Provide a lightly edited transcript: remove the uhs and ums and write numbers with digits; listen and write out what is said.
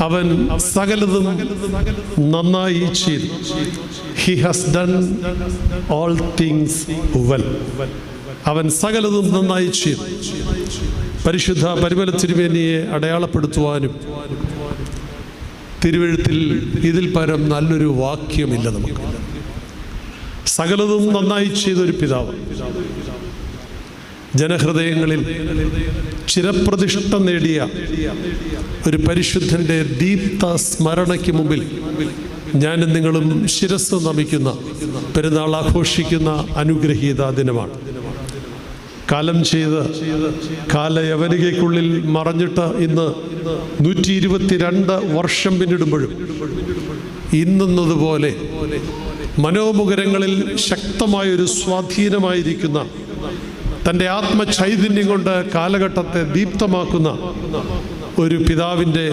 അവൻ സകലതും നന്നായി ചെയ്തു. He has done all things well. അവൻ സകലതും നന്നായി ചെയ്തു. പരിശുദ്ധ പരിമല തിരുമേനിയെ അടയാളപ്പെടുത്തുവാനും തിരുവെഴുത്തിൽ ഇതിൽ പരം നല്ലൊരു വാക്യമില്ല നമുക്ക്. സകലതും നന്നായി ചെയ്തൊരു പിതാവ് ജനഹൃദയങ്ങളിൽ ചിരപ്രതിഷ്ഠ നേടിയ ഒരു പരിശുദ്ധൻ്റെ ദീപ്ത സ്മരണയ്ക്ക് മുമ്പിൽ ഞാനും നിങ്ങളും ശിരസ്സ് നമിക്കുന്ന, പെരുന്നാൾ ആഘോഷിക്കുന്ന അനുഗ്രഹീത ദിനമാണ്. കാലം ചെയ്ത് കാലയവനികയ്ക്കുള്ളിൽ മറഞ്ഞിട്ട് ഇന്ന് 122 വർഷം പിന്നിടുമ്പോഴും ഇന്നതുപോലെ മനോമുഖരങ്ങളിൽ ശക്തമായൊരു സ്വാധീനമായിരിക്കുന്ന, തൻ്റെ ആത്മചൈതന്യം കൊണ്ട് കാലഘട്ടത്തെ ദീപ്തമാക്കുന്ന ഒരു പിതാവിൻ്റെ